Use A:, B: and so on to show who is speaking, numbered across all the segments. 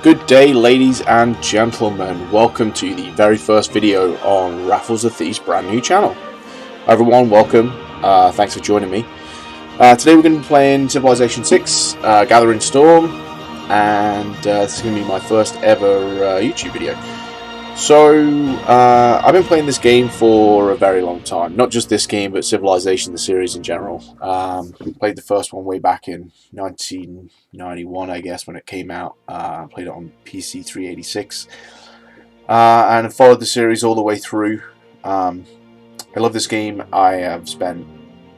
A: Good day, ladies and gentlemen. Welcome to the very first video on Raffles the Thief's brand new channel. Hi everyone, welcome. Thanks for joining me. Today we're going to be playing Civilization 6, Gathering Storm, and this is going to be my first ever YouTube video. So, I've been playing this game for a very long time. Not just this game, but Civilization, the series in general. Played the first one way back in 1991, I guess, when it came out. Played it on PC 386. And followed the series all the way through. I love this game. I have spent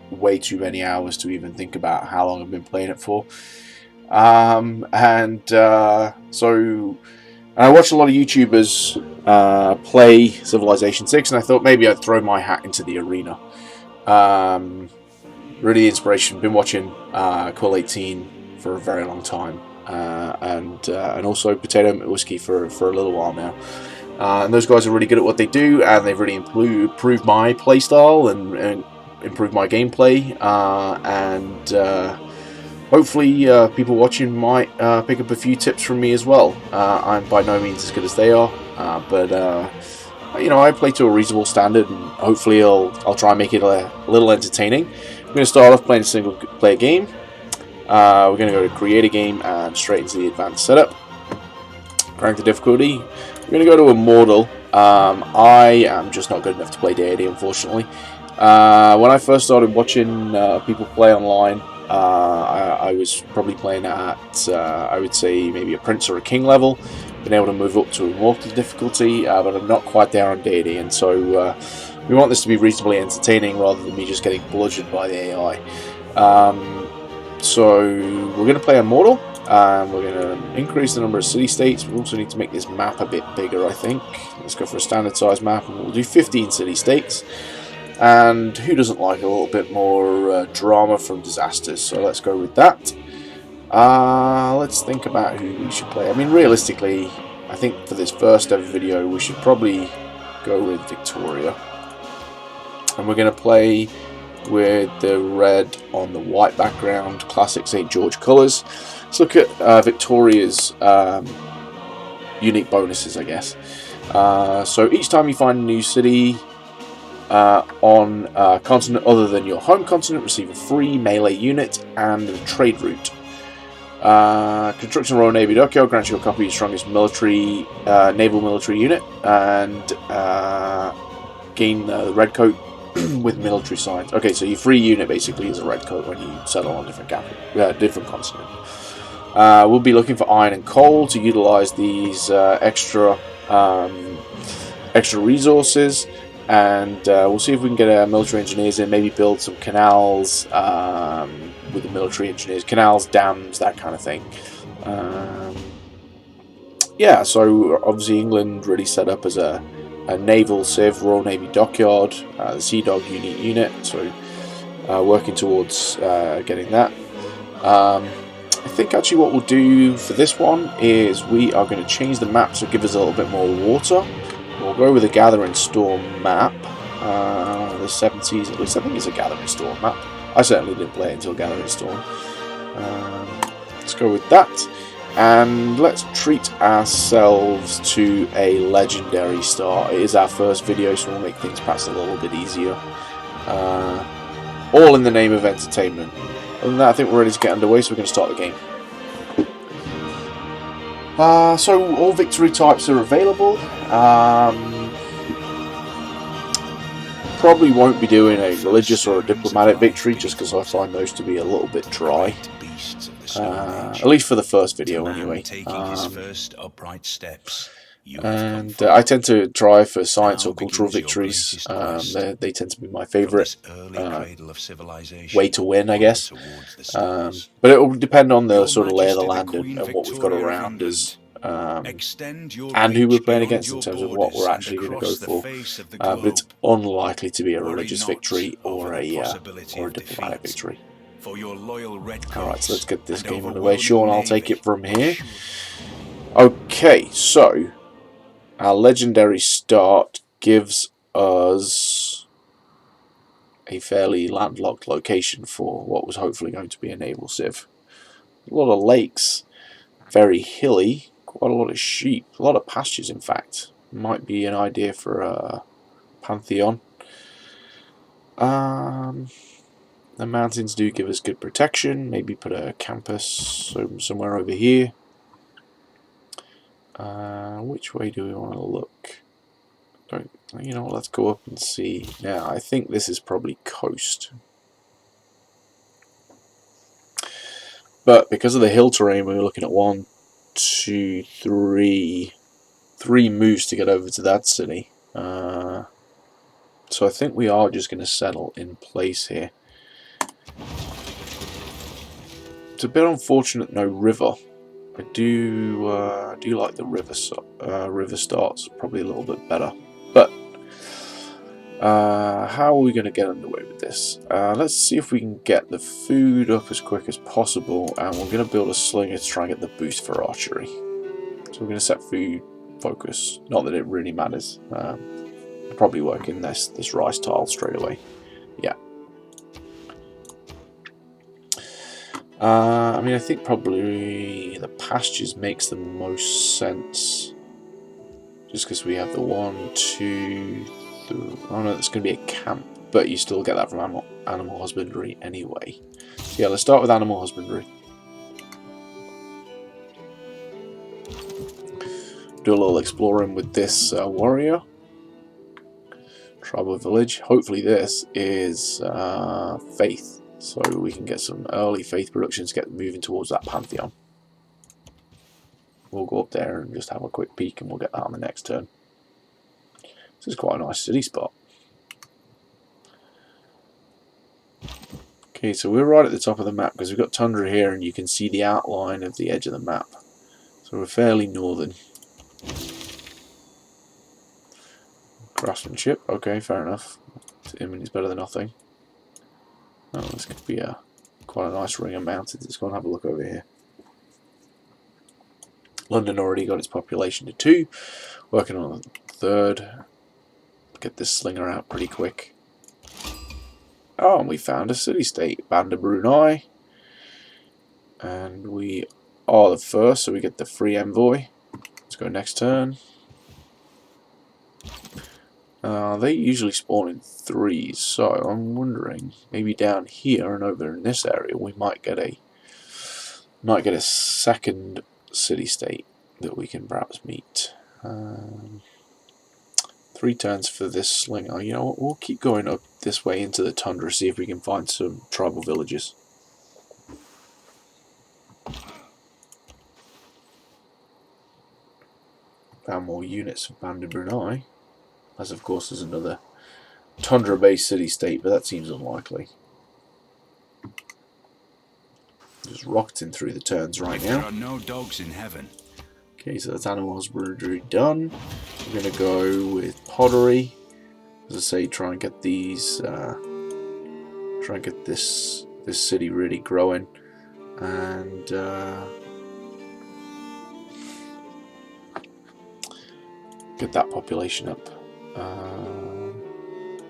A: way too many hours to even think about how long I've been playing it for. So I watched a lot of YouTubers play Civilization 6, and I thought maybe I'd throw my hat into the arena. Really the inspiration. Been watching Quill 18 for a very long time, and also Potato Whiskey for a little while now. And those guys are really good at what they do, and they've really improved my playstyle and improved my gameplay. Hopefully people watching might pick up a few tips from me as well. I'm by no means as good as they are, but you know, I play to a reasonable standard, and hopefully I'll try and make it a little entertaining. We're going to start off playing a single player game. We're going to go to create a game and straight into the advanced setup. Crank the difficulty. We're going to go to Immortal. I am just not good enough to play deity, unfortunately. When I first started watching people play online, I was probably playing at, I would say, maybe a prince or a king level. Been able to move up to Immortal difficulty, but I'm not quite there on deity, and so we want this to be reasonably entertaining rather than me just getting bludgeoned by the AI. So we're going to play Immortal, and we're going to increase the number of city-states. We also need to make this map a bit bigger, I think. Let's go for a standard size map, and we'll do 15 city-states. And who doesn't like a little bit more drama from disasters? So let's go with that. Let's think about who we should play. I mean, realistically, I think for this first ever video, we should probably go with Victoria. And we're going to play with the red on the white background, classic St. George colours. Let's look at Victoria's unique bonuses, I guess. So each time you find a new city on a continent other than your home continent, receive a free melee unit and a trade route. Construction Royal Navy Dockyard grants you a copy of your strongest naval military unit, and gain the red coat with military signs. Okay, so your free unit basically is a red coat when you settle on different continent. We'll be looking for iron and coal to utilize these extra resources. And we'll see if we can get our military engineers in, maybe build some canals with the military engineers, canals, dams, that kind of thing. Yeah, so obviously England really set up as a naval civ, Royal Navy Dockyard, the Sea Dog unit, so working towards getting that. I think actually what we'll do for this one is we are going to change the map to give us a little bit more water. We'll go with a Gathering Storm map. The 7 seas, at least I think it's a Gathering Storm map. I certainly didn't play it until Gathering Storm. Let's go with that. And let's treat ourselves to a legendary start. It is our first video, so we'll make things perhaps a little bit easier. All in the name of entertainment. Other than that, I think we're ready to get underway, so we're going to start the game. So all victory types are available. Probably won't be doing a religious or a diplomatic victory, just because I find those to be a little bit dry. At least for the first video, anyway. And I tend to try for science or cultural victories. They tend to be my favourite way to win, I guess. But it will depend on the sort of lay of the land and what we've got around us, and who we're playing against in terms of what we're actually going to go for. But it's unlikely to be a religious victory or a diplomatic victory. Alright, so let's get this game underway. Sean, I'll take it from here. Okay, so our legendary start gives us a fairly landlocked location for what was hopefully going to be a naval civ. A lot of lakes, very hilly, quite a lot of sheep, a lot of pastures in fact. Might be an idea for a pantheon. The mountains do give us good protection. Maybe put a campus somewhere over here. Which way do we want to look? You know what, let's go up and see. Now, I think this is probably coast. But because of the hill terrain, we were looking at 1, 2, 3 moves to get over to that city. So I think we are just going to settle in place here. It's a bit unfortunate no river. I do like the river starts probably a little bit better. But how are we going to get underway with this? Let's see if we can get the food up as quick as possible, and we're going to build a slinger to try and get the boost for archery. So we're going to set food focus. Not that it really matters. Probably work in this rice tile straight away. Yeah. I mean, I think probably the pastures makes the most sense. Just because we have the 1, 2, 3... Oh no, it's going to be a camp. But you still get that from animal husbandry anyway. So yeah, let's start with animal husbandry. Do a little exploring with this warrior. Tribal village. Hopefully this is faith. So we can get some early faith productions, get moving towards that pantheon. We'll go up there and just have a quick peek, and we'll get that on the next turn. This is quite a nice city spot. Okay, so we're right at the top of the map because we've got tundra here, and you can see the outline of the edge of the map. So we're fairly northern. Craftsmanship, okay, fair enough. I mean, it's better than nothing. Oh, this could be quite a nice ring of mountains. Let's go and have a look over here. London already got its population to 2. Working on the 3rd. Get this slinger out pretty quick. Oh, and we found a city-state, Bandar Brunei. And we are the first, so we get the free envoy. Let's go next turn. They usually spawn in 3s, so I'm wondering, maybe down here and over in this area, we might get a second city-state that we can perhaps meet. 3 turns for this slinger. You know what, we'll keep going up this way into the tundra, see if we can find some tribal villages. Found more units of Bandar Brunei. As of course there's another tundra-based city-state, but that seems unlikely. Just rocketing through the turns right now.
B: There are no dogs in heaven.
A: Okay, so that's animal husbandry done. We're going to go with pottery. As I say, try and get these, try and get this city really growing, and get that population up.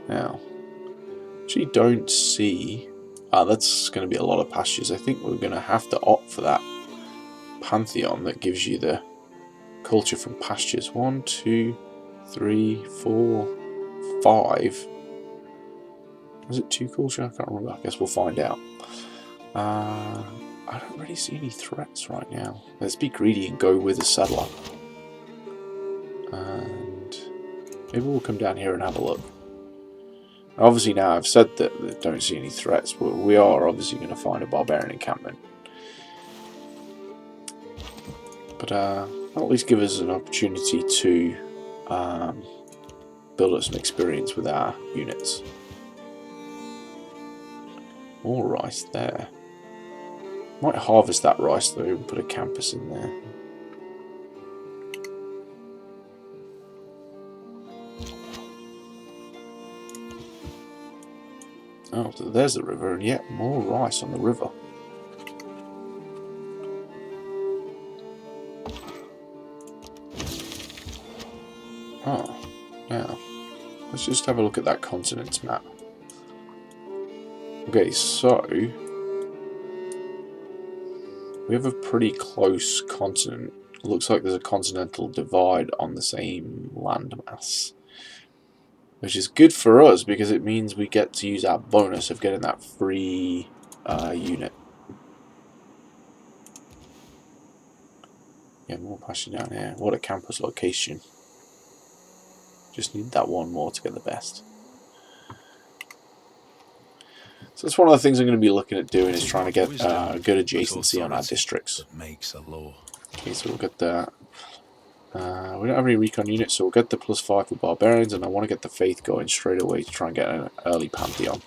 A: Now, actually, don't see. That's going to be a lot of pastures. I think we're going to have to opt for that pantheon that gives you the culture from pastures. 1, 2, 3, 4, 5. Was it 2 culture? I can't remember. I guess we'll find out. I don't really see any threats right now. Let's be greedy and go with a settler. And maybe we'll come down here and have a look. Obviously now I've said that I don't see any threats, but we are obviously going to find a barbarian encampment. But that'll at least give us an opportunity to build up some experience with our units. More rice there. Might harvest that rice though and put a campus in there. Oh, so there's the river, and yet more rice on the river. Oh, now, let's just have a look at that continent's map. Okay, so we have a pretty close continent looks like there's a continental divide on the same landmass. Which is good for us because it means we get to use our bonus of getting that free unit. Yeah, more pasture down here. What a campus location. Just need that one more to get the best. So that's one of the things I'm going to be looking at doing is trying to get good adjacency on our districts. Okay, so we'll get that. We don't have any recon units, so we'll get the +5 for barbarians, and I want to get the faith going straight away to try and get an early pantheon.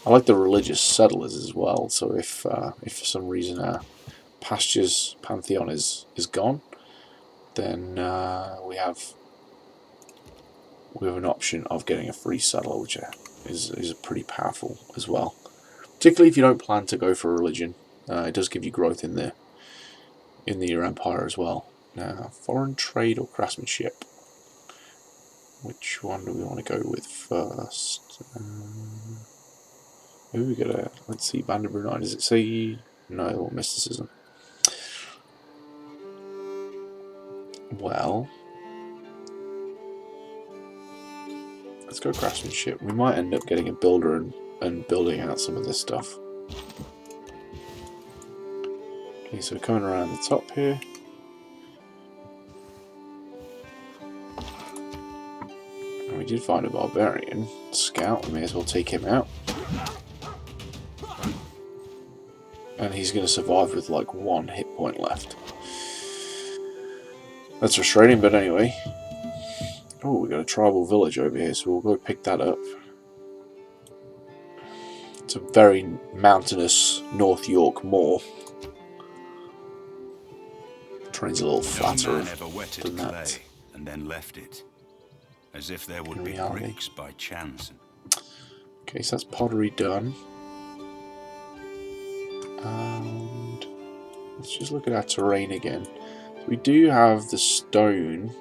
A: I like the religious settlers as well, so if for some reason our pastures pantheon is gone, then we have an option of getting a free settler, which is pretty powerful as well. Particularly if you don't plan to go for religion, it does give you growth in your empire as well. Now, foreign trade or craftsmanship. Which one do we want to go with first? Maybe we gotta, let's see, Band of Brunei. Does it say no or mysticism? Well, let's go craftsmanship. We might end up getting a builder and building out some of this stuff. Okay, so we're coming around the top here. And we did find a barbarian scout. We may as well take him out. And he's going to survive with like 1 hit point left. That's frustrating, but anyway. Oh, we got a tribal village over here, so we'll go pick that up. It's a very mountainous North York moor. Terrain's a little flatter than that.
B: And then left it, as if there would be bricks by chance.
A: Okay, so that's pottery done. And let's just look at our terrain again. So we do have the stone,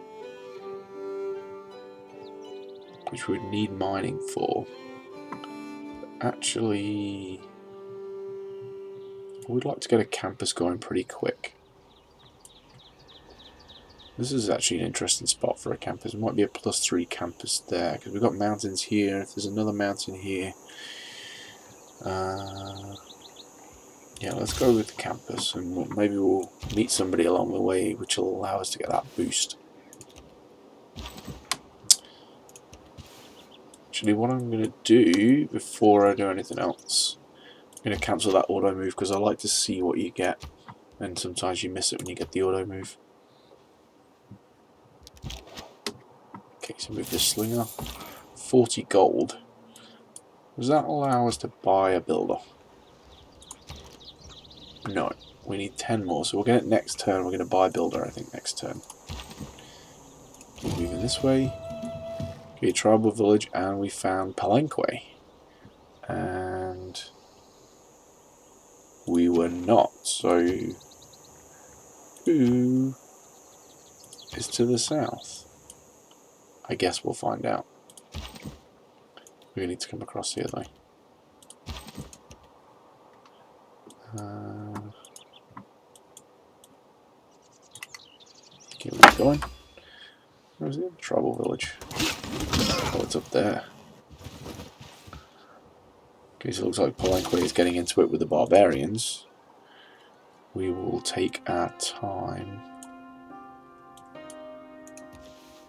A: which we would need mining for. Actually, I would like to get a campus going pretty quick. This is actually an interesting spot for a campus. There might be a +3 campus there, because we've got mountains here. If there's another mountain here, yeah, let's go with the campus, and maybe we'll meet somebody along the way, which will allow us to get that boost. Actually, what I'm going to do before I do anything else, I'm going to cancel that auto move because I like to see what you get, and sometimes you miss it when you get the auto move. Okay, so move this slinger. 40 gold. Does that allow us to buy a builder? No, we need 10 more, so we'll get it next turn. We're going to buy a builder, I think, next turn. Keep moving this way. Okay, tribal village, and we found Palenque. And we were not, so who is to the south? I guess we'll find out. We need to come across here, though. Okay, where are we going? Where is it? Tribal village. Oh, it's up there. Okay, so it looks like Palenque is getting into it with the barbarians. We will take our time.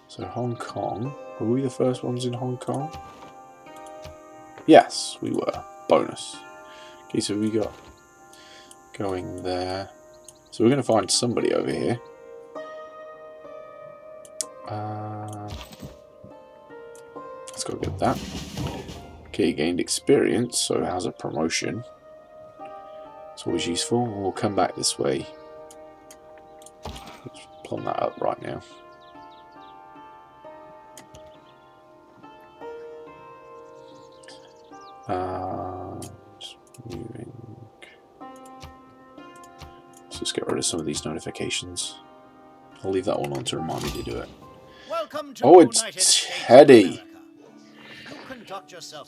A: So Hong Kong. Were we the first ones in Hong Kong? Yes, we were. Bonus. Okay, so we got going there. So we're going to find somebody over here. Let's go get that. Okay, gained experience, so how's a promotion? It's always useful. We'll come back this way. Let's plumb that up right now. Just moving. Let's just get rid of some of these notifications. I'll leave that one on to remind me to do it. Oh, it's Teddy.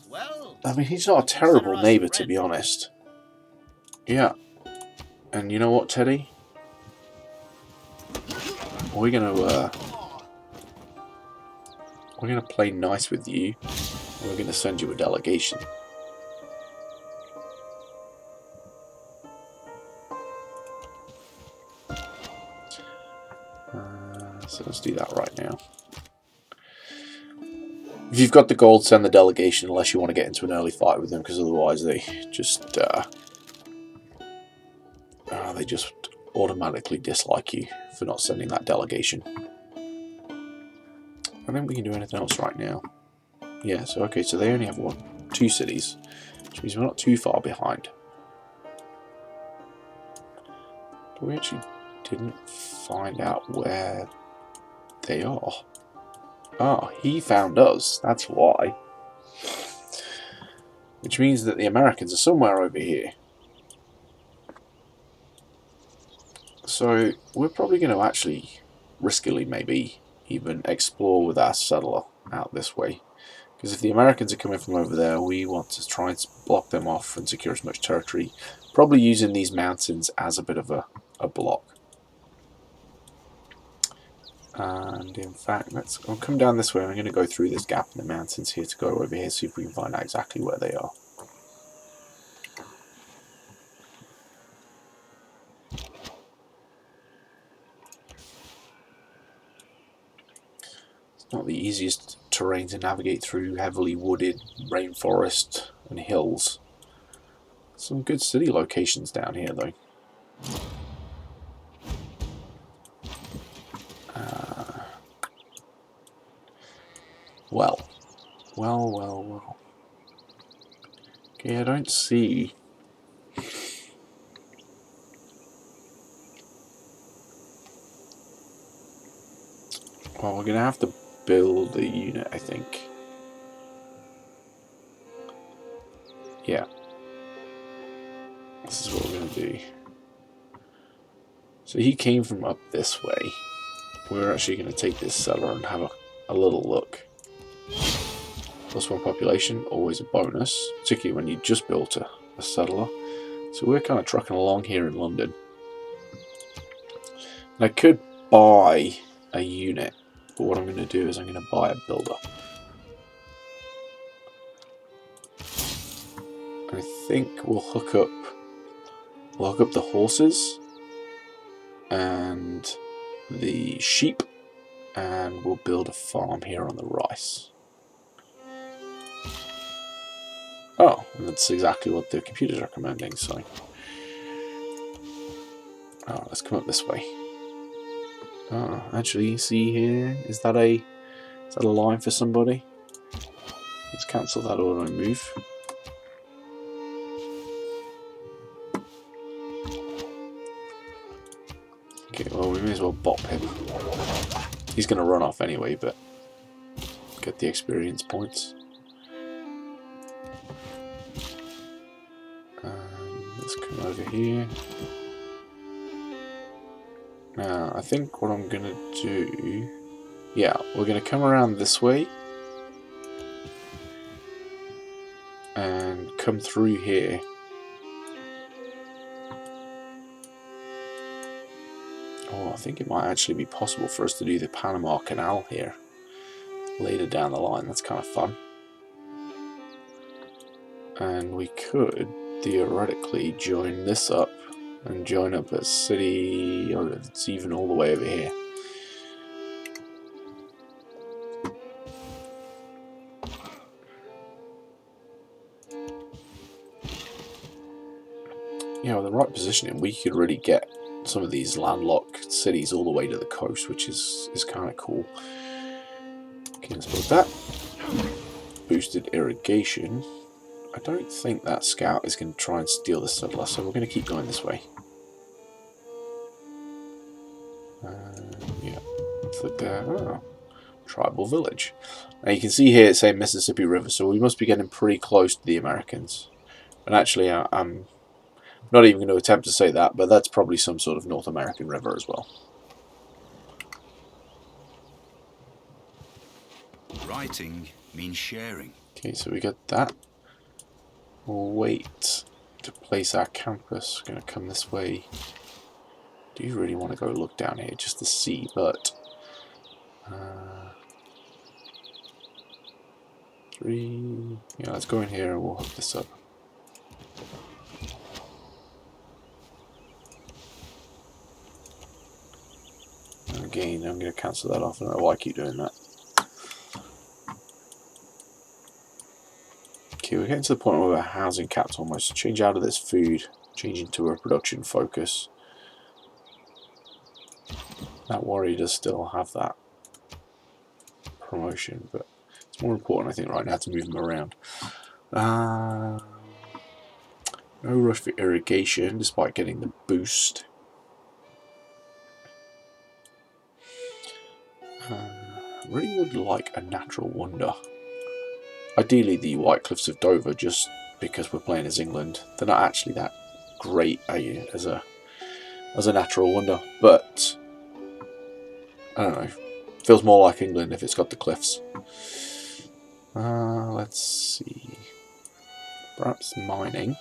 C: Well.
A: I mean, he's not a terrible neighbour, to be honest. Yeah. And you know what, Teddy? we're gonna play nice with you. We're gonna send you a delegation. So let's do that right now. If you've got the gold, send the delegation unless you want to get into an early fight with them, because otherwise they just automatically dislike you for not sending that delegation. I don't think we can do anything else right now. Yeah, so okay, so they only have two cities, which means we're not too far behind. But we actually didn't find out where they are. Oh, he found us, that's why. Which means that the Americans are somewhere over here. So we're probably going to actually, riskily maybe, even explore with our settler out this way. Because if the Americans are coming from over there, we want to try and block them off and secure as much territory. Probably using these mountains as a bit of a block. And in fact, I'll come down this way. I'm going to go through this gap in the mountains here to go over here, see if we can find out exactly where they are. It's not the easiest terrain to navigate through, heavily wooded rainforest and hills. Some good city locations down here though. Well. Okay, I don't see... Well, we're going to have to build a unit, I think. Yeah. This is what we're going to do. So he came from up this way. We're actually going to take this settler and have a little look. +1 population, always a bonus, particularly when you just built a settler. So we're kind of trucking along here in London. And I could buy a unit, but what I'm going to do is I'm going to buy a builder. I think we'll hook up the horses and the sheep, and we'll build a farm here on the rice. Oh, and that's exactly what the computer's recommending, so... Oh, let's come up this way. Oh, actually, see here, is that a line for somebody? Let's cancel that auto move. Okay, well, we may as well bop him. He's going to run off anyway, but get the experience points. Let's come over here. Now, I think what I'm going to do... Yeah, we're going to come around this way. And come through here. Oh, I think it might actually be possible for us to do the Panama Canal here. Later down the line, that's kind of fun. And we could, theoretically, join this up. And join up a city, or it's even all the way over here. Yeah, with the right positioning, we could really get some of these landlocked cities all the way to the coast, which is kind of cool. Okay, let's build that. Boosted irrigation. I don't think that scout is going to try and steal the settler, so we're going to keep going this way. Yeah, click there. Oh, tribal village. Now you can see here it's saying Mississippi River, so we must be getting pretty close to the Americans. And actually, I'm not even going to attempt to say that, but that's probably some sort of North American river as well.
B: Writing means sharing.
A: Okay, so we got that. We'll wait to place our campus. We're going to come this way. do really want to go look down here just to see, but 3. Yeah, let's go in here and we'll hook this up. And again, I'm going to cancel that off. I don't know why I keep doing that. Okay, we're getting to the point where we're housing capped almost. Change out of this food, change into a production focus. That warrior does still have that promotion, but it's more important, I think, right now to move them around. No rush for irrigation, despite getting the boost. Really would like a natural wonder. Ideally the White Cliffs of Dover, just because we're playing as England. They're not actually that great as a natural wonder, but I don't know. Feels more like England if it's got the cliffs. Let's see. Perhaps mining.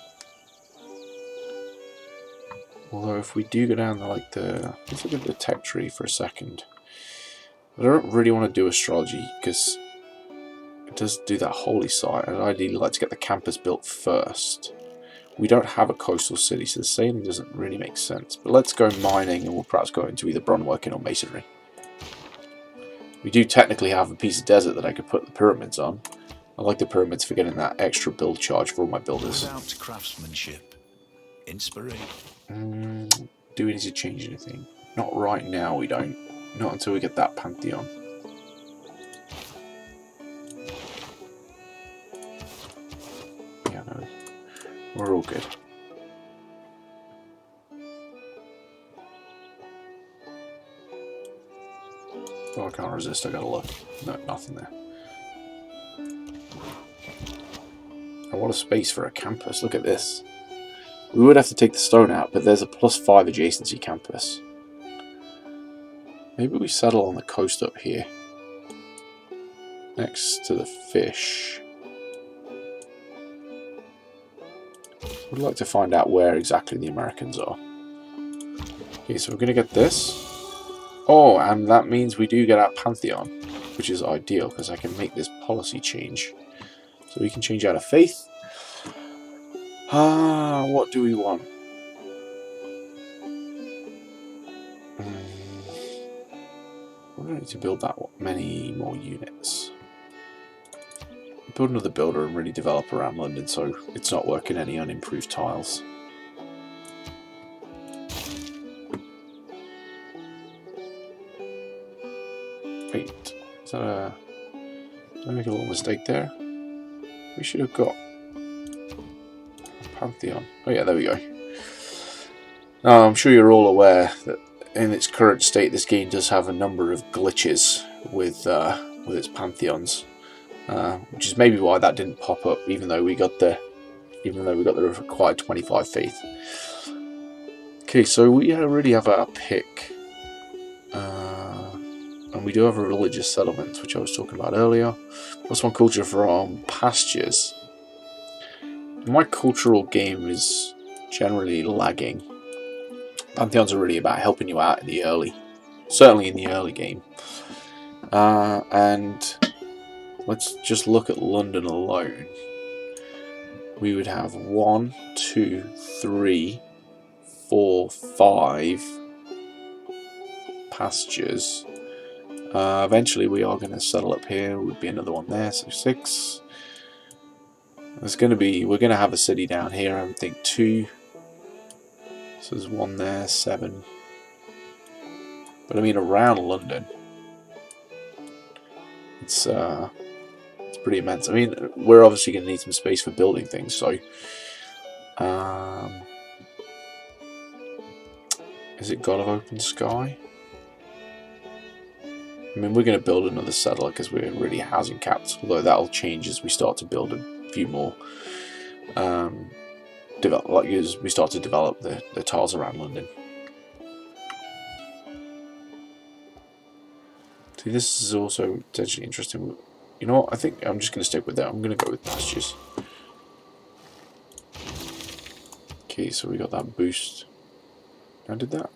A: Although if we do go down let's look at the tech tree for a second. I don't really want to do astrology because it does do that holy site, and I'd ideally like to get the campus built first. We don't have a coastal city, so the sailing doesn't really make sense. But let's go mining, and we'll perhaps go into either bronzeworking or masonry. We do technically have a piece of desert that I could put the pyramids on. I like the pyramids for getting that extra build charge for all my builders.
B: Without craftsmanship, inspiration.
A: Do we need to change anything? Not right now, we don't. Not until we get that Pantheon. Yeah, no. We're all good. Oh, I can't resist, I gotta look. No, nothing there. Oh, what a space for a campus, look at this. We would have to take the stone out, but there's a +5 adjacency campus. Maybe we settle on the coast up here. Next to the fish. Would like to find out where exactly the Americans are. Okay, so we're going to get this. Oh, and that means we do get our Pantheon, which is ideal because I can make this policy change. So we can change out of faith. What do we want? We don't need to build that many more units. Build another builder and really develop around London so it's not working any unimproved tiles. Wait, is that a... Did I make a little mistake there? We should have got a Pantheon. Oh yeah, there we go. Now, I'm sure you're all aware that in its current state this game does have a number of glitches with its Pantheons. Which is maybe why that didn't pop up, even though we got the required 25 faith. Okay, so we already have our pick, and we do have a religious settlement, which I was talking about earlier. +1 culture from pastures. My cultural game is generally lagging. Pantheons are really about helping you out in the certainly in the early game, and let's just look at London alone. We would have 1, 2, 3, 4, 5 pastures. Eventually we are going to settle up here. Would be another one there, so 6. We're going to have a city down here, I would think 2. So there's 1 there, 7. But I mean around London, it's pretty immense. I mean, we're obviously going to need some space for building things, so is it God of Open Sky? I mean, we're going to build another settler because we're really housing capped, although that'll change as we start to build a few more as we start to develop the tiles around London. See, this is also potentially interesting. You know what, I think I'm just going to stick with that. I'm going to go with pastures. Okay, so we got that boost. How did that?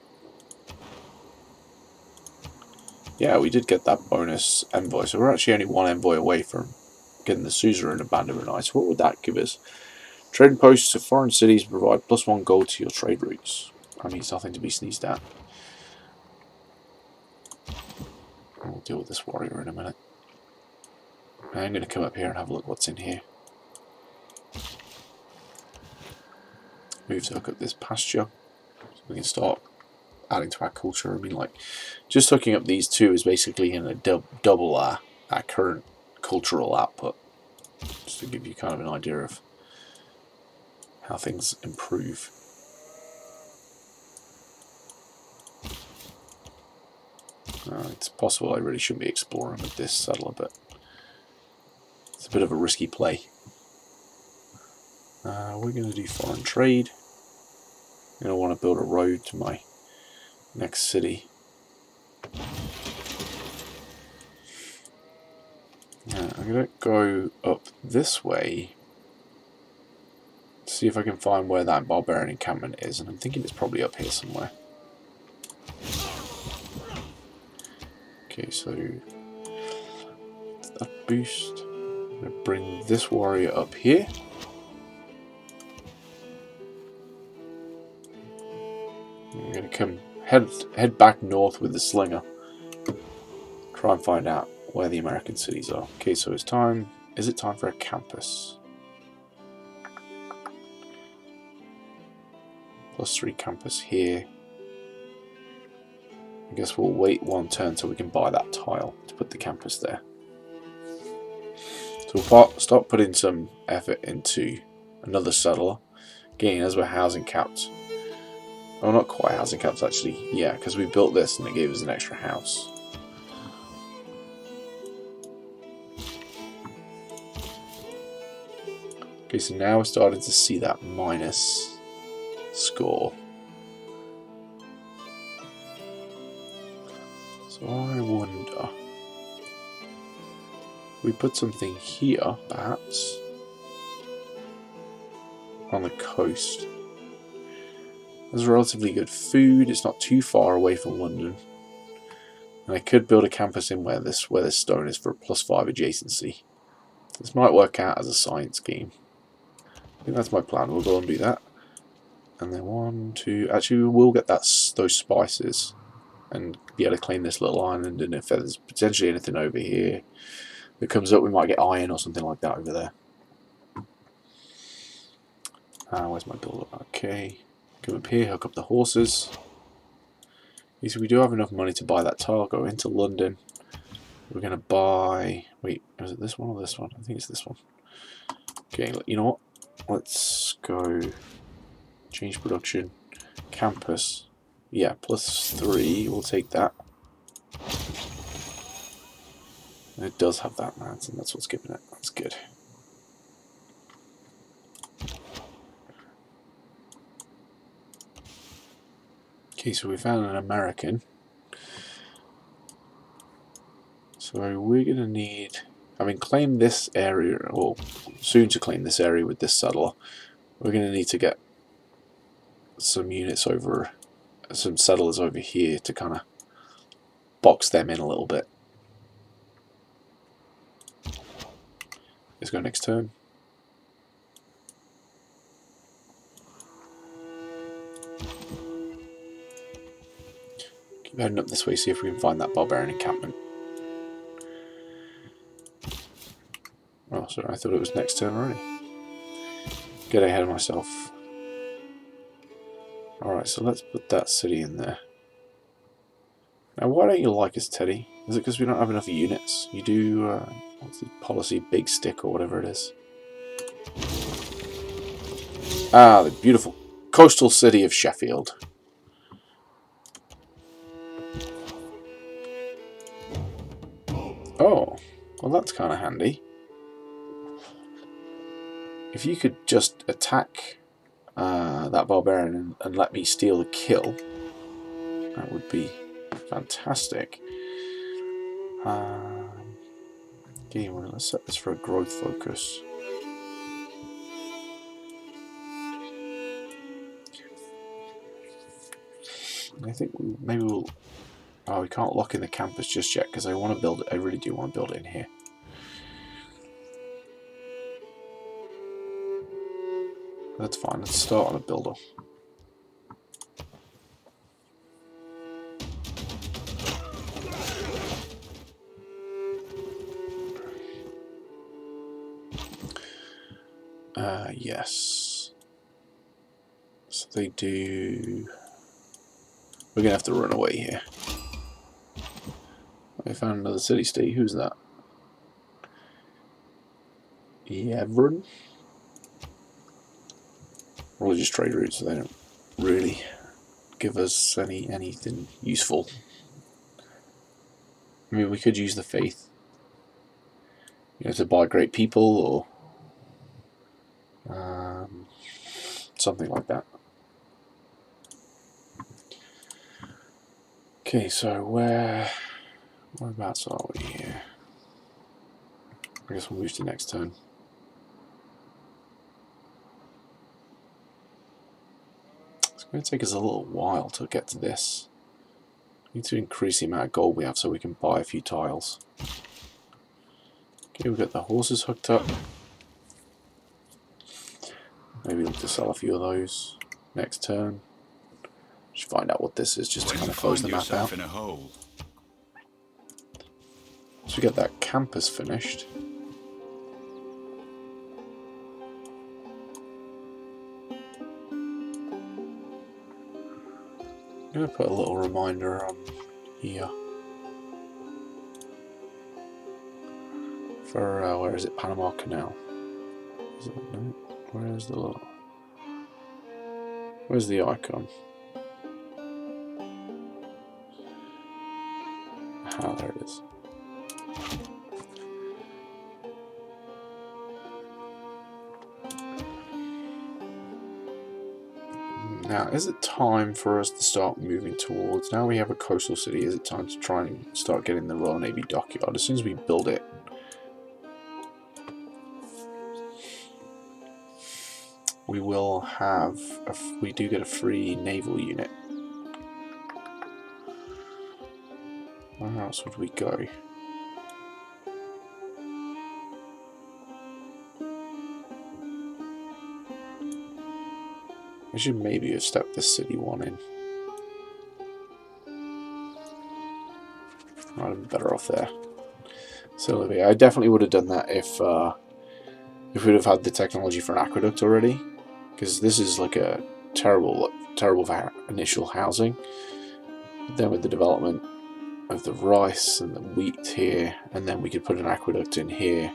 A: Yeah, we did get that bonus envoy, so we're actually only one envoy away from getting the suzerain abandonment rights. What would that give us? Trading posts to foreign cities provide +1 gold to your trade routes. I mean, it's nothing to be sneezed at. We'll deal with this warrior in a minute. I'm going to come up here and have a look what's in here. Move to hook up this pasture, so we can start adding to our culture. I mean, like, just hooking up these two is basically going to double our current cultural output. Just to give you kind of an idea of how things improve. It's possible I really shouldn't be exploring with this settler, but it's a bit of a risky play. We're going to do foreign trade. I'm going to want to build a road to my next city. I'm going to go up this way, see if I can find where that barbarian encampment is, and I'm thinking it's probably up here somewhere. Okay, so that boost. I'm going to bring this warrior up here. I'm going to come head back north with the slinger. Try and find out where the American cities are. Okay, so it's time. Is it time for a campus? +3 campus here. I guess we'll wait one turn so we can buy that tile to put the campus there. So we'll start putting some effort into another settler. Again, as we're housing capped. Oh, not quite housing capped actually. Yeah, because we built this and it gave us an extra house. Okay, so now we're starting to see that minus score. So I wonder, we put something here, perhaps, on the coast. There's relatively good food. It's not too far away from London, and I could build a campus in where this stone is for a +5 adjacency. This might work out as a science game. I think that's my plan. We'll go and do that, and then 1, 2. Actually, we will get those spices and be able to claim this little island. And if there's potentially anything over here that comes up, we might get iron or something like that over there. Where's my builder? Okay, come up here, hook up the horses. So we do have enough money to buy that tile. Go into London. We're going to buy... Wait, is it this one or this one? I think it's this one. Okay, you know what? Let's go... Change production. Campus. Yeah, +3. We'll take that. And it does have that, man, and that's what's giving it. That's good. Okay, so we found an American. So we're going to need, having claimed this area, or soon to claim this area with this settler, we're going to need to get some units over, some settlers over here to kind of box them in a little bit. Let's go next turn. Keep heading up this way, see if we can find that barbarian encampment. Oh, sorry, I thought it was next turn already. Get ahead of myself. Alright, so let's put that city in there. Now, why don't you like us, Teddy? Is it because we don't have enough units? You do, what's the policy? Big stick or whatever it is. Ah, the beautiful coastal city of Sheffield. Oh, well that's kind of handy. If you could just attack that barbarian and let me steal the kill, that would be fantastic. Okay, well, let's set this for a growth focus. I think maybe we'll Oh, we can't lock in the campus just yet because I want to build it. I really do want to build it in here. That's fine. Let's start on a builder. Yes. So they do. We're gonna have to run away here. I found another city state. Who's that? Yevron? Religious trade routes, so they don't really give us anything useful. I mean, we could use the faith, to buy great people or something like that. Okay, so whereabouts are we here? I guess we'll move to next turn. It's going to take us a little while to get to this. We need to increase the amount of gold we have so we can buy a few tiles. Okay, we've got the horses hooked up. Maybe look to sell a few of those next turn. Just find out what this is, just to kind of close the map out. So we get that campus finished. I'm going to put a little reminder on here for where is it? Panama Canal. Is it, no? Where's the icon? Ah, there it is. Now, is it time for us to start moving towards... Now we have a coastal city, is it time to try and start getting the Royal Navy dockyard? As soon as we build it, we will have... we do get a free naval unit. Where else would we go? We should maybe have stepped this city one in. Might have been better off there. So I definitely would have done that if we'd have had the technology for an aqueduct already, because this is like a terrible for initial housing. But then with the development of the rice and the wheat here, and then we could put an aqueduct in here,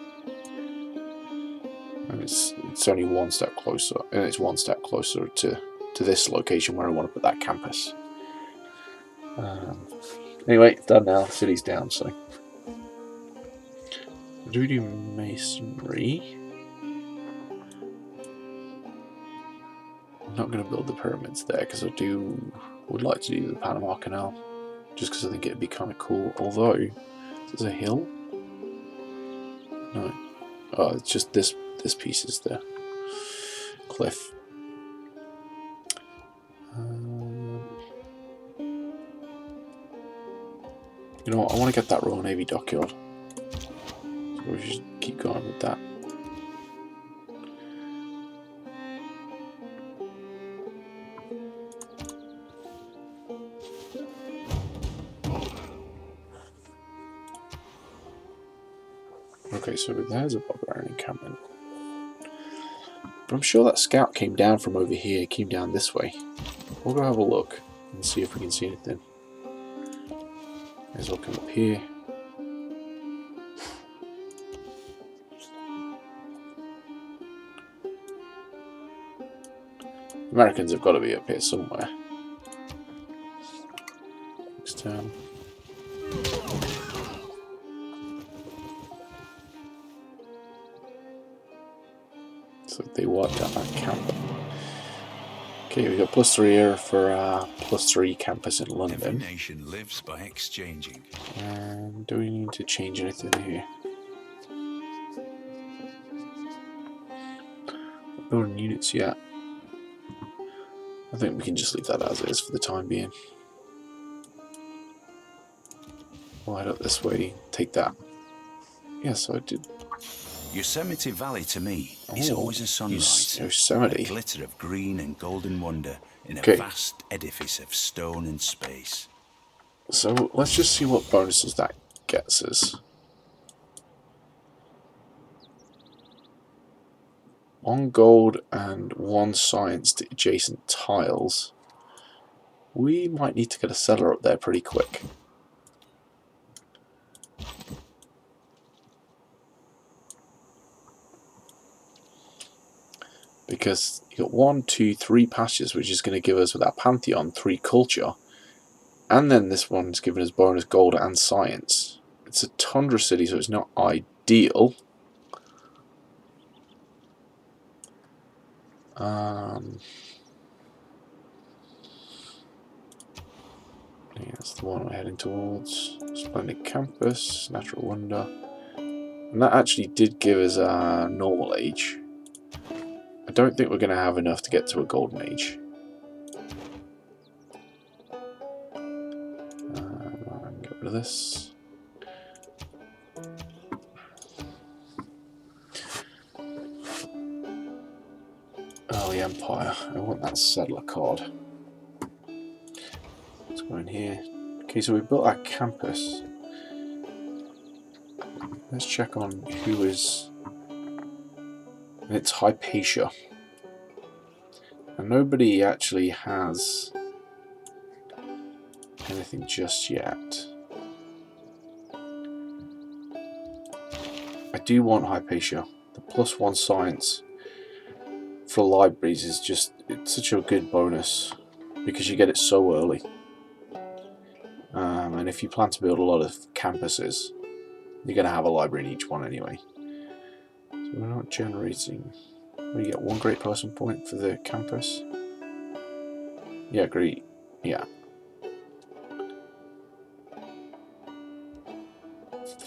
A: and it's only one step closer, and it's one step closer to this location where I want to put that campus. Anyway, it's done now. The city's down, so do we do masonry? I'm not going to build the pyramids there because I would like to do the Panama Canal, just because I think it'd be kind of cool. Although, there's a hill. No, oh, it's just this piece is the cliff. You know what? I want to get that Royal Navy dockyard, so we should keep going with that. Okay, so there's a barbarian encampment. But I'm sure that scout came down from over here, came down this way. We'll go have a look and see if we can see anything. May as well come up here. Americans have got to be up here somewhere. Next turn. So they wiped out that camp. Okay, we got +3 here for +3 campus in London.
B: Every nation lives by exchanging.
A: And do we need to change anything here? Not building units yet. I think we can just leave that as is for the time being. We'll head up this way, take that. Yeah, so I did.
B: Yosemite Valley to me is always a sunrise.
A: Yosemite.
B: A glitter of green and golden wonder in a vast edifice of stone and space.
A: So let's just see what bonuses that gets us. 1 gold and 1 science to adjacent tiles. We might need to get a settler up there pretty quick. Because you got 1, 2, 3 pastures, which is going to give us, with that Pantheon, 3 culture. And then this one's giving us bonus gold and science. It's a tundra city, so it's not ideal. Yeah, that's the one we're heading towards. Splendid campus, natural wonder. And that actually did give us a normal age. I don't think we're going to have enough to get to a golden age. Get rid of this. Early Empire. I want that settler card. Let's go in here. Okay, so we built our campus. Let's check on who is. It's Hypatia. And nobody actually has anything just yet. I do want Hypatia. The +1 science for libraries is just, it's such a good bonus because you get it so early. And if you plan to build a lot of campuses, you're going to have a library in each one anyway. So we're not generating. We get 1 great person point for the campus. Yeah, great. Yeah.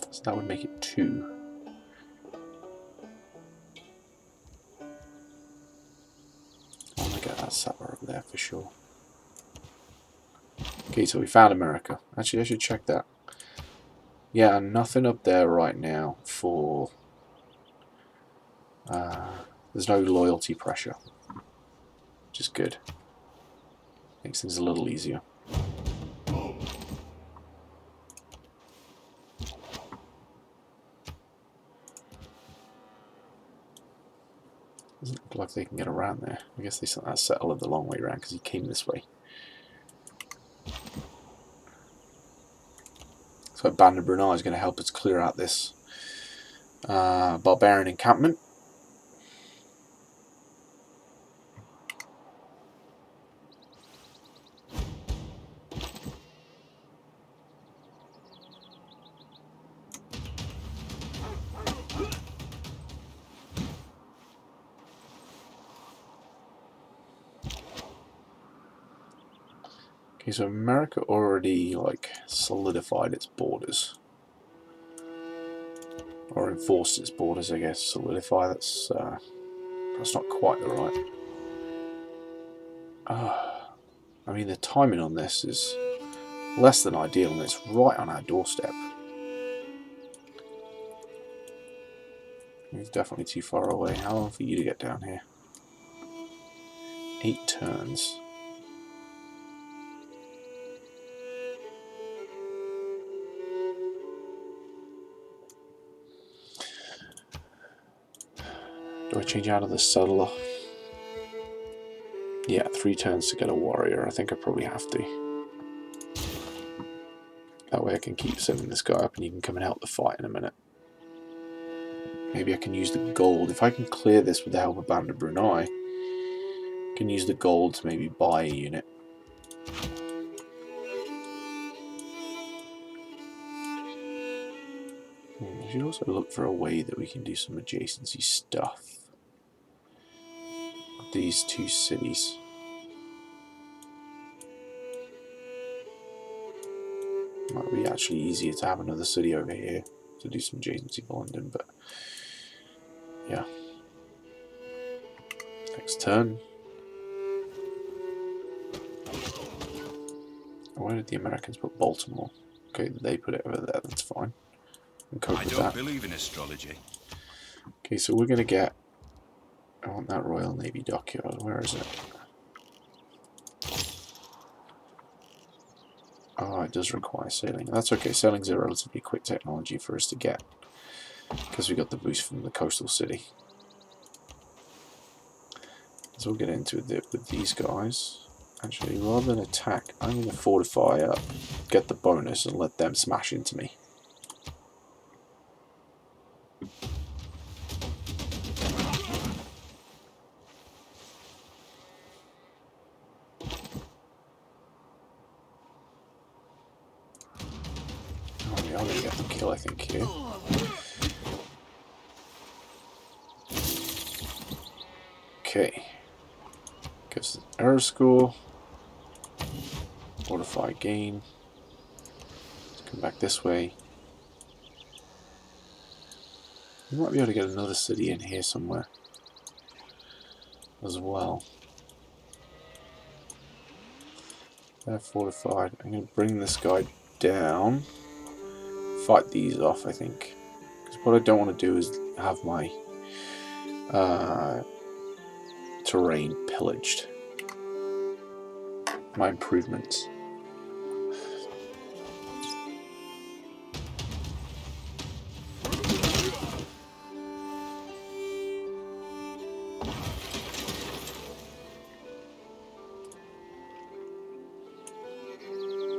A: So that would make it 2. I want to get that settler over there for sure. Okay, so we found America. Actually, I should check that. Yeah, nothing up there right now for... there's no loyalty pressure, which is good. Makes things a little easier. Doesn't look like they can get around there. I guess they sent that settler the long way around because he came this way. So Band of Brunei is going to help us clear out this barbarian encampment. Okay, so America already solidified its borders. Or enforced its borders, I guess. Solidify, that's not quite the right. I mean, the timing on this is less than ideal, and it's right on our doorstep. It's definitely too far away. How long for you to get down here? 8 turns. Do I change out of the settler? Yeah, 3 turns to get a warrior. I think I probably have to. That way I can keep sending this guy up and he can come and help the fight in a minute. Maybe I can use the gold. If I can clear this with the help of Band of Brunei, I can use the gold to maybe buy a unit. I should also look for a way that we can do some adjacency stuff. These 2 cities. Might be actually easier to have another city over here to do some adjacency for London, but yeah. Next turn. Where did the Americans put Baltimore? Okay, they put it over there. That's fine.
B: I don't believe in astrology.
A: Okay, so we're going to get... I want that Royal Navy dockyard. Where is it? Oh, it does require sailing. That's okay. Sailing's a relatively quick technology for us to get, because we got the boost from the coastal city. So we'll get into it with these guys. Actually, rather than attack, I'm going to fortify up, get the bonus, and let them smash into me. Oh, we are going to get the kill, I think, here. Okay. Goes to error score. Fortify gain. Let's come back this way. We might be able to get another city in here somewhere as well. They're fortified. I'm going to bring this guy down. Fight these off, I think. Because what I don't want to do is have my terrain pillaged. My improvements.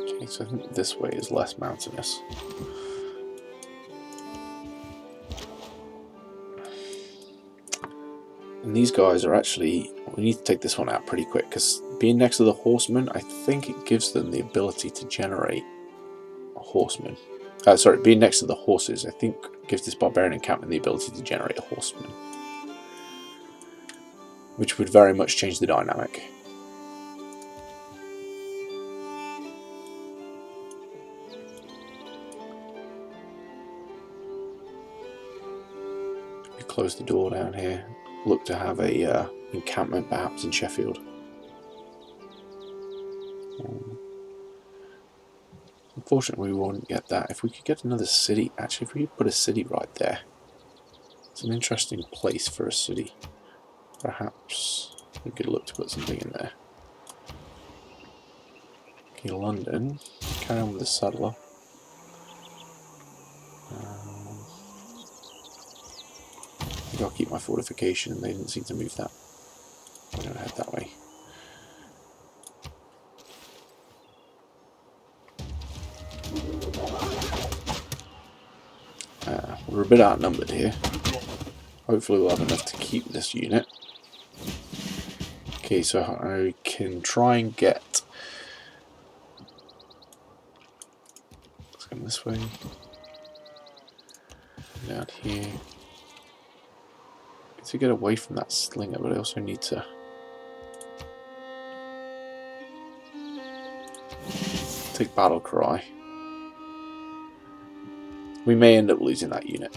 A: Okay, so I think this way is less mountainous. And these guys are actually... We need to take this one out pretty quick, because being next to the horsemen, I think it gives them the ability to generate a horseman. Sorry, being next to the horses, I think gives this barbarian encampment the ability to generate a horseman. Which would very much change the dynamic. We close the door down here. Look to have a encampment perhaps in Sheffield. Unfortunately, we won't get that. If we could get another city, actually, if we could put a city right there, it's an interesting place for a city. Perhaps we could look to put something in there. Okay, London. Carry on with the Saddler. I think I'll keep my fortification. They didn't seem to move that. I'm going to head that way. We're a bit outnumbered here. Hopefully we'll have enough to keep this unit. Okay, so I can try and get... Let's go this way. Down here. To get away from that slinger, but I also need to... take battle cry. We may end up losing that unit.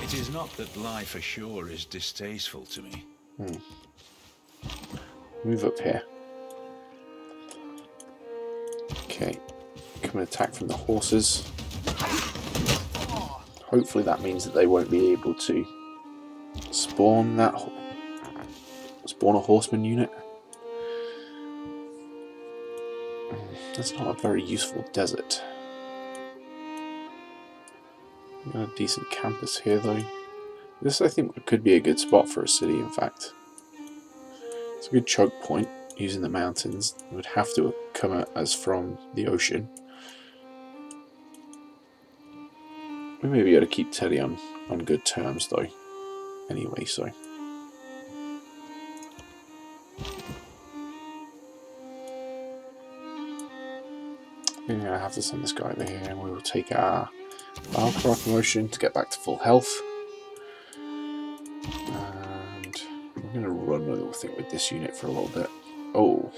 B: It is not that life ashore is distasteful to me.
A: Move up here. Okay. Come and attack from the horses. Hopefully that means that they won't be able to spawn that... spawn a horseman unit. That's not a very useful desert. Got a decent campus here though. This I think could be a good spot for a city, in fact. It's a good choke point using the mountains. It would have to come at us from the ocean. We may be able to keep Teddy on good terms though. Anyway, so. We're going to have to send this guy over here and we will take our Battle promotion to get back to full health. And I'm going to run a little thing with this unit for a little bit. Oh.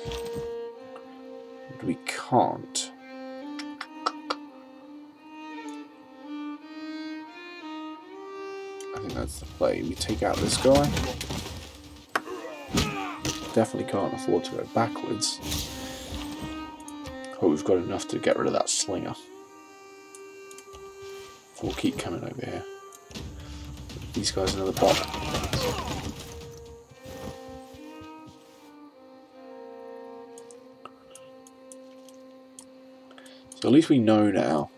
A: We can't. I think that's the play. We take out this guy. Definitely can't afford to go backwards. Oh, we've got enough to get rid of that slinger. We'll keep coming over here. These guys another pop. So at least we know now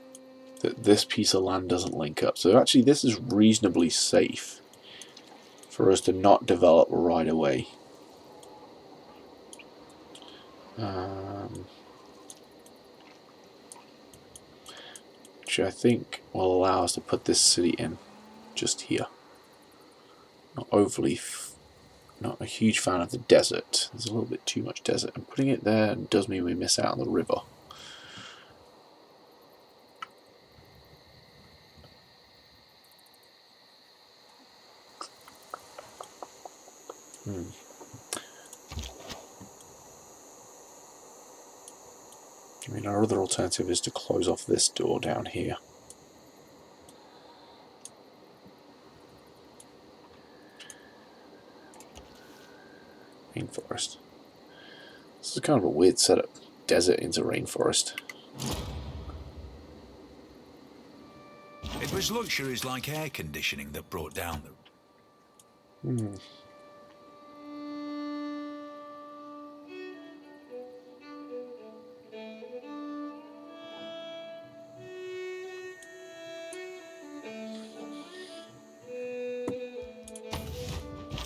A: that this piece of land doesn't link up. So actually this is reasonably safe for us to not develop right away. Which I think will allow us to put this city in just here. Not overly, not a huge fan of the desert. There's a little bit too much desert, and putting it there does mean we miss out on the river. I mean, our other alternative is to close off this door down here. Rainforest. This is kind of a weird setup. Desert into rainforest.
B: It was luxuries like air conditioning that brought down the...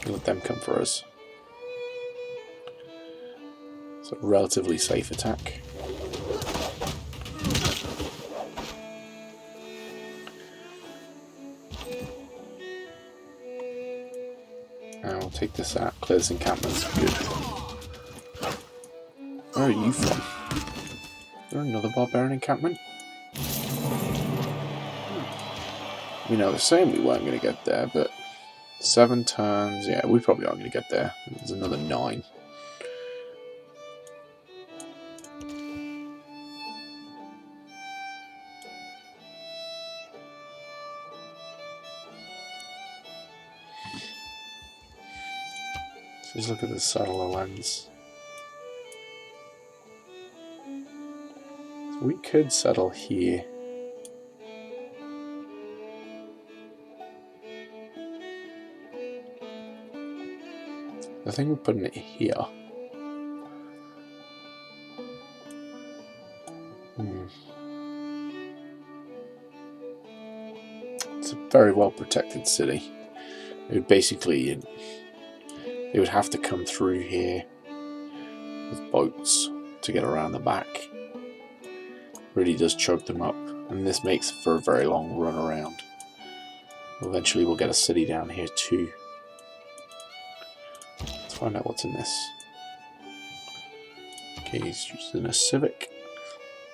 A: Let them come for us. It's a relatively safe attack. I'll take this out, clear this encampment. Good. Where are you from? Is there another barbarian encampment? You know, they're saying we weren't going to get there, but 7 turns, yeah, we probably aren't going to get there. There's another 9. Just look at the settler lens. So we could settle here. I think we're putting it here. It's a very well protected city. It would basically, they would have to come through here with boats to get around the back. Really does choke them up, and this makes for a very long run around. Eventually we'll get a city down here too. Let's find out what's in this. Okay, he's using a civic.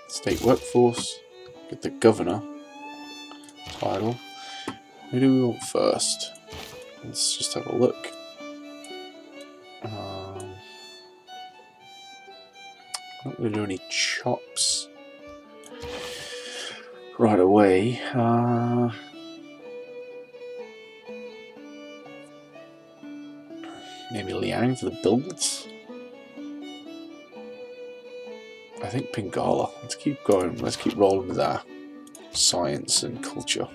A: State workforce. Get the governor title. Who do we want first? Let's just have a look. I'm not going to do any chops right away. Maybe Liang for the builds. I think Pingala. Let's keep going. Let's keep rolling with our science and culture.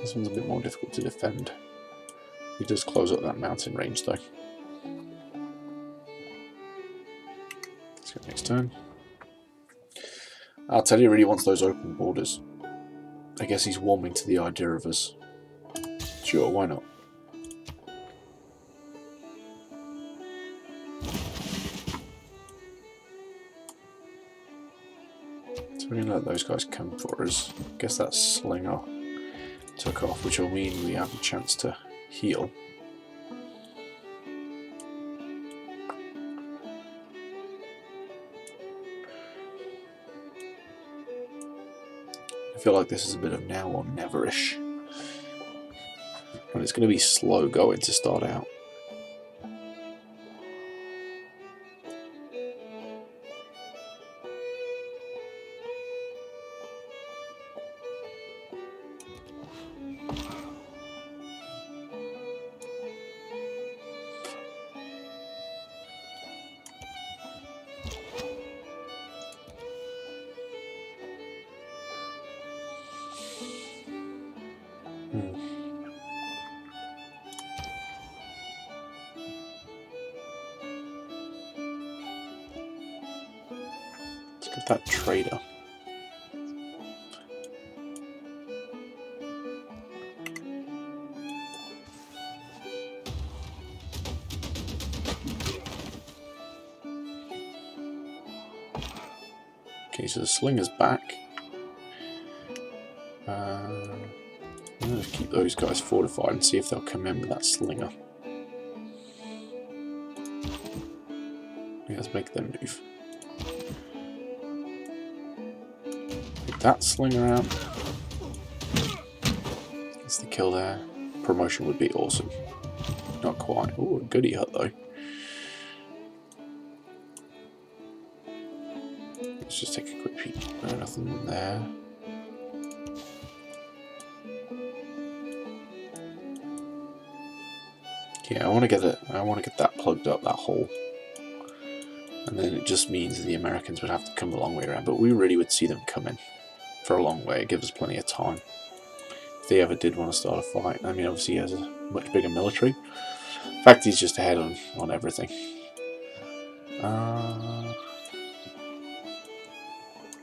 A: This one's a bit more difficult to defend. He does close up that mountain range though. Let's go next turn. I'll tell you, he really wants those open borders. I guess he's warming to the idea of us. Sure, why not? So we're going to let those guys come for us. I guess that slinger took off, which will mean we have a chance to heal. I feel like this is a bit of now or never-ish. And it's going to be slow going to start out. Get that trader. Okay, so the slinger's back. I'm going to keep those guys fortified and see if they'll come in with that slinger. Yeah, let's make them move. Take that slinger out. That's the kill there. Promotion would be awesome. Not quite. Oh, a goodie hut though. Let's just take a quick peek. No, nothing in there. Yeah, I want to get that plugged up, that hole. And then it just means the Americans would have to come a long way around. But we really would see them coming for a long way. It gives us plenty of time. If they ever did want to start a fight. I mean, obviously he has a much bigger military. In fact, he's just ahead on everything.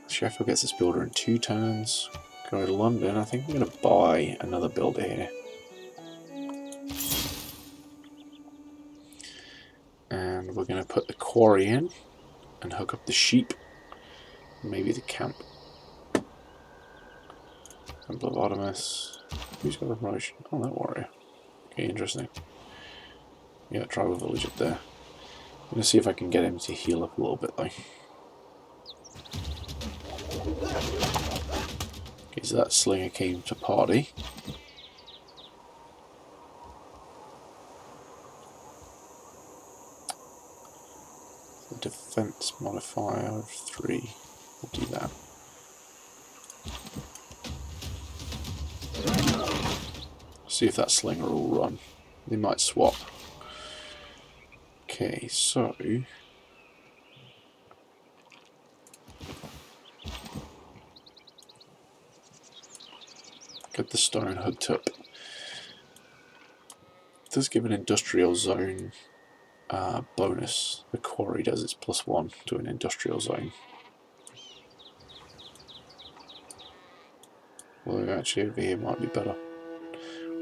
A: Sheffield gets this builder in 2 turns. Go to London. I think I'm going to buy another builder here. And we're going to put the quarry in and hook up the sheep. Maybe the camp. Temple of Artemis. Who's got the promotion? Oh, that warrior. Okay, interesting. Yeah, tribal village up there. I'm going to see if I can get him to heal up a little bit though. Okay, so that slinger came to party. The defense modifier of 3. We'll do that. See if that slinger will run. They might swap. Okay, so get the stone hooked up. It does give an industrial zone bonus. The quarry does, it's +1 to an industrial zone. Well, actually over here might be better.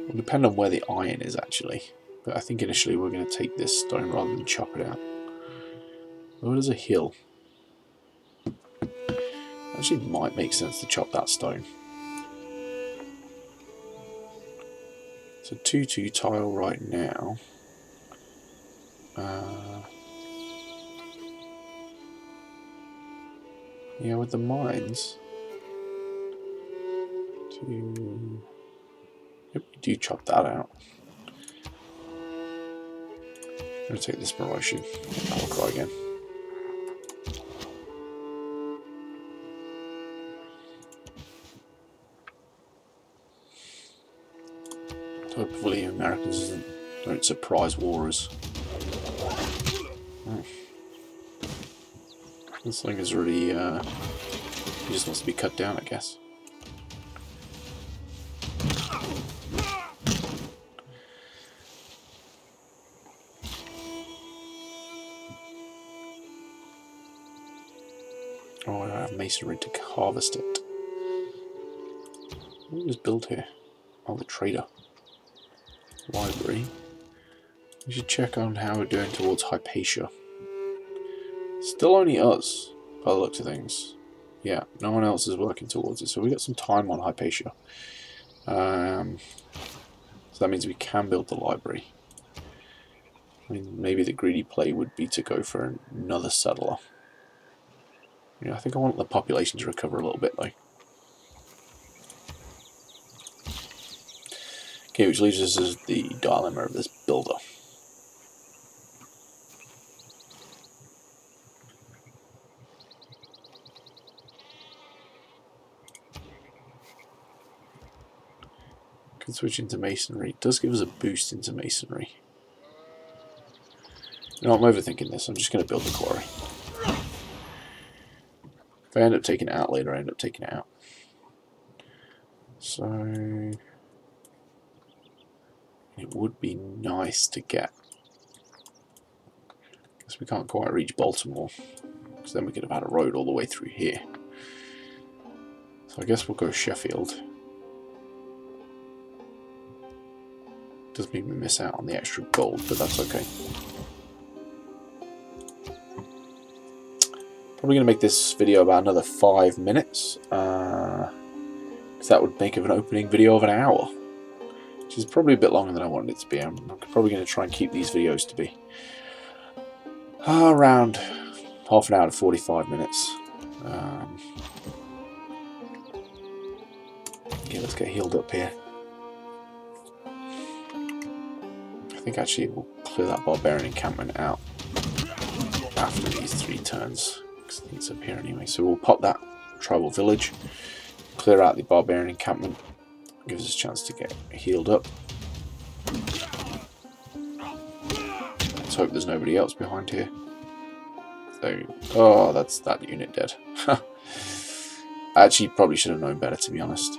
A: It'll depend on where the iron is actually. But I think initially we're going to take this stone rather than chop it out. Oh, there's a hill. Actually might make sense to chop that stone. So 2-2 tile right now. Yeah, with the mines. Yep, we do chop that out. I'm going to take this promotion. I'll cry again. Hopefully Americans don't surprise warriors. Oh. This thing is really, he just wants to be cut down, I guess. Oh, I don't have masonry to harvest it. What was built here? Oh, the trader. Library. We should check on how we're doing towards Hypatia. Still only us, by the looks of things. Yeah, no one else is working towards it, so we got some time on Hypatia. So that means we can build the library. I mean, maybe the greedy play would be to go for another settler. Yeah, I think I want the population to recover a little bit though. Okay, which leaves us as the dilemma of this builder. Can switch into masonry. It does give us a boost into masonry. You know, I'm overthinking this. I'm just going to build the quarry. If I end up taking it out later, I end up taking it out. So it would be nice to get. Because we can't quite reach Baltimore. because then we could have had a road all the way through here. So I guess we'll go Sheffield. Does mean we miss out on the extra gold, but that's okay. Probably going to make this video about another 5 minutes, because that would make of an opening video of an hour, which is probably a bit longer than I wanted it to be. I'm probably going to try and keep these videos to be around half an hour to 45 minutes. Okay, let's get healed up here. I think actually we'll clear that barbarian encampment out after these 3 turns, because I think it's up here anyway. So we'll pop that tribal village, clear out the barbarian encampment, gives us a chance to get healed up. Let's hope there's nobody else behind here. So, oh, that's that unit dead. I actually probably should have known better, to be honest.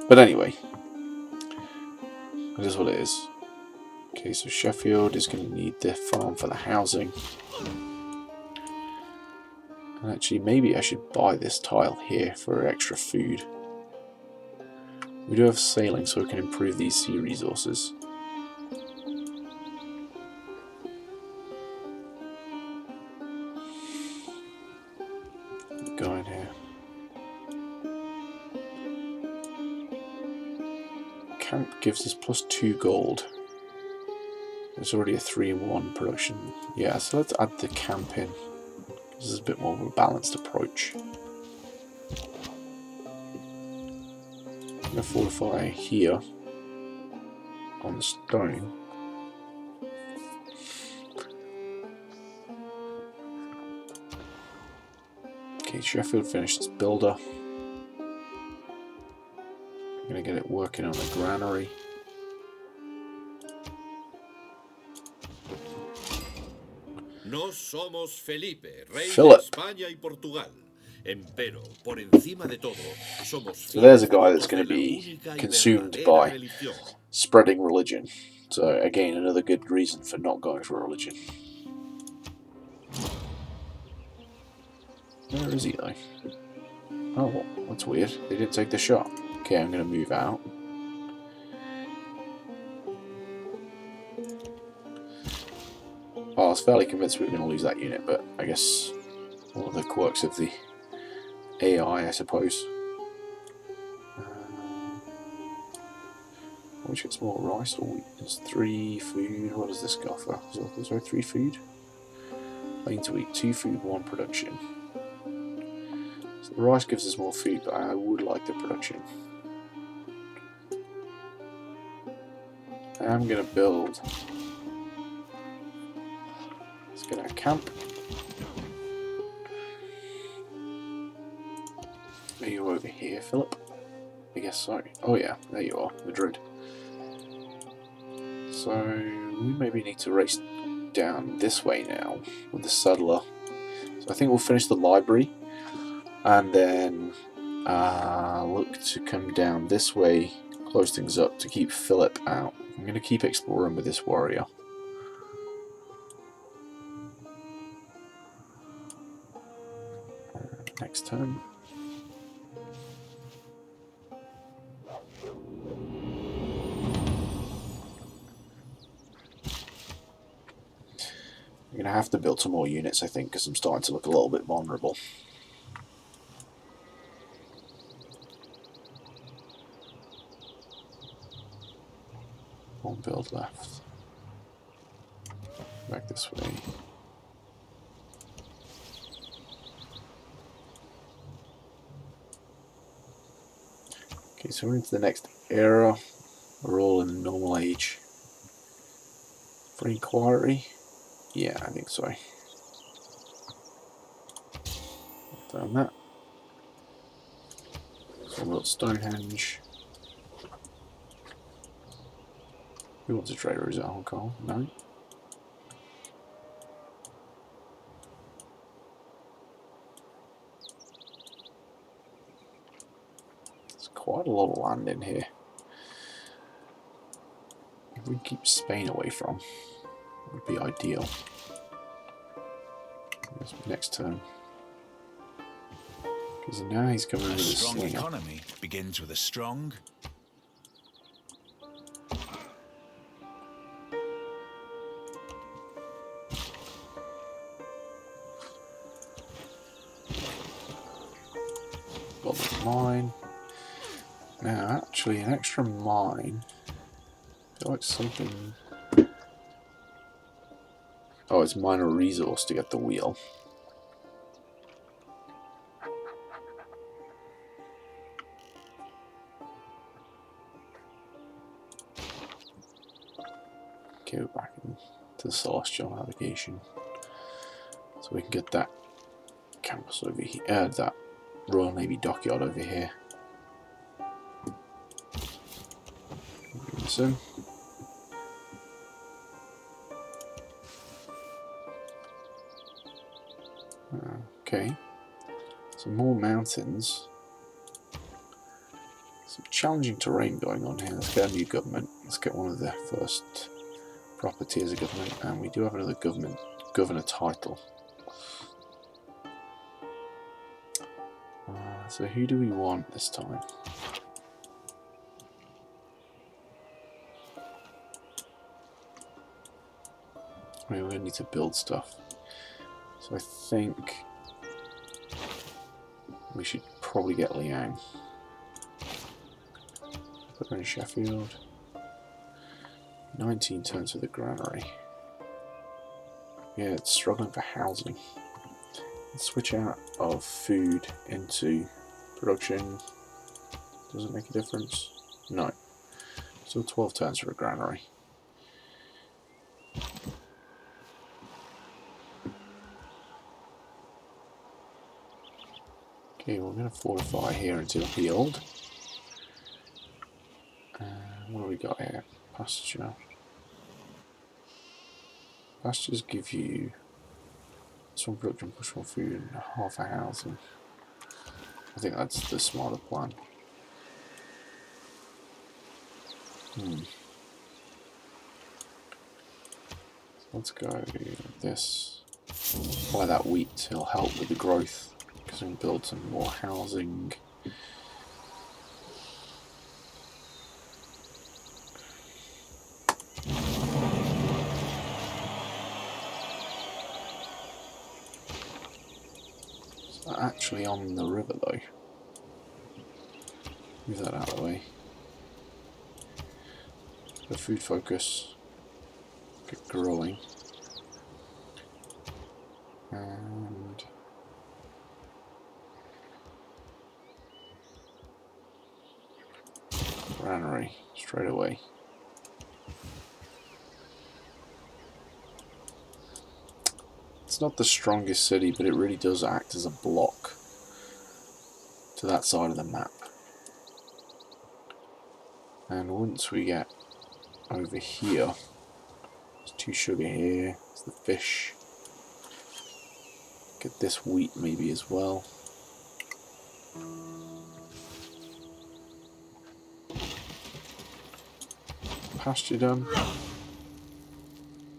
A: But anyway, it is what it is. Okay, so Sheffield is going to need the farm for the housing. And actually, maybe I should buy this tile here for extra food. We do have sailing, so we can improve these sea resources. Go in here. Camp gives us +2 gold. There's already a 3-in-1 production. Yeah, so let's add the camp in. This is a bit more of a balanced approach. I'm going to fortify here on the stone. Okay, Sheffield finished its builder. I'm going to get it working on a granary.
C: No somos Felipe, rey de
A: Philip.
C: España y Portugal. Empero, por encima de todo, somos
A: So there's a
C: fieles
A: guy that's
C: devotos
A: going to
C: de la
A: be
C: única y
A: consumed
C: verdadera
A: by
C: religión.
A: spreading religion. So again, another good reason for not going for religion. Where is he though? Oh, that's weird. They didn't take the shot. Okay, I'm going to move out. I was fairly convinced we were going to lose that unit, but I guess one of the quirks of the AI, I suppose. Which gets more rice or wheat? There's 3 food. What does this go for? Is there 3 food? Plain to eat, 2 food, 1 production. So the rice gives us more food, but I would like the production. I'm going to build. Let's get our camp. Are you over here, Philip? I guess so. Oh yeah, there you are, Madrid. So we maybe need to race down this way now with the settler. So I think we'll finish the library and then look to come down this way, close things up to keep Philip out. I'm going to keep exploring with this warrior. Next turn. I'm going to have to build some more units, I think, because I'm starting to look a little bit vulnerable. One build left. Back this way. Okay, so we're into the next era. We're all in the normal age. For inquiry? Yeah, I think so. Done that. So we've got Stonehenge. Who wants a trader? Is it Hong Kong? No. There's quite a lot of land in here. If we keep Spain away from, it would be ideal. That's next turn. Because now he's coming with a
B: strong
A: slinger.
B: economy begins with a strong.
A: Got the mine. Now, actually, an extra mine. I feel like something. Oh, it's minor resource to get the wheel. Okay, we're back into the Celestial Navigation. So we can get that campus over here, that Royal Navy dockyard over here. Bring this in. Okay. Some more mountains. Some challenging terrain going on here. Let's get a new government. Let's get one of the first proper tiers of government, and we do have another governor title. So who do we want this time? I mean, we're going to need to build stuff. So I think we should probably get Liang. Put her in Sheffield. 19 turns for the granary. Yeah, it's struggling for housing. Let's switch out of food into production. Does it make a difference? No. Still 12 turns for a granary. Okay, we're going to fortify here until healed. What do we got here? Pasture. Pastures give you some production, push more food, and half a housing. I think that's the smarter plan. Let's go with this. Buy that wheat, it'll help with the growth because we can build some more housing. It's not actually on the river though. Move that out of the way. The food focus. Get growing. And granary straight away. It's not the strongest city, but it really does act as a block to that side of the map. And once we get over here, there's 2 sugar here, there's the fish. Get this wheat maybe as well. Pasture done.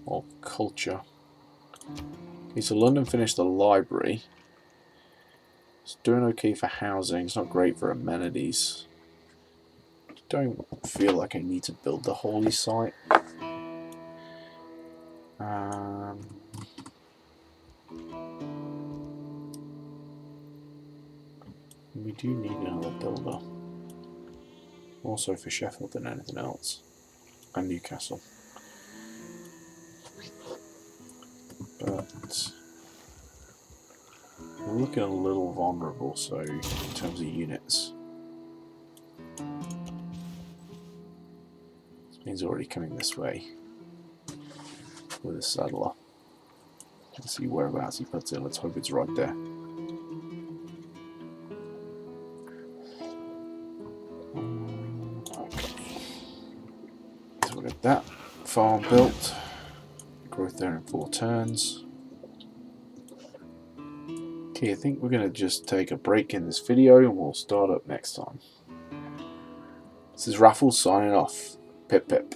A: Or culture. Okay, so London finished the library. It's doing okay for housing. It's not great for amenities. Don't feel like I need to build the holy site. We do need another builder. More so for Sheffield than anything else. And Newcastle. But we're looking a little vulnerable, so in terms of units. Spain's already coming this way with a saddler. Let's see whereabouts he puts it. Let's hope it's right there. Okay. So we'll get that farm built. Growth there in 4 turns. Okay, I think we're going to just take a break in this video and we'll start up next time. This is Raffles signing off. Pip pip.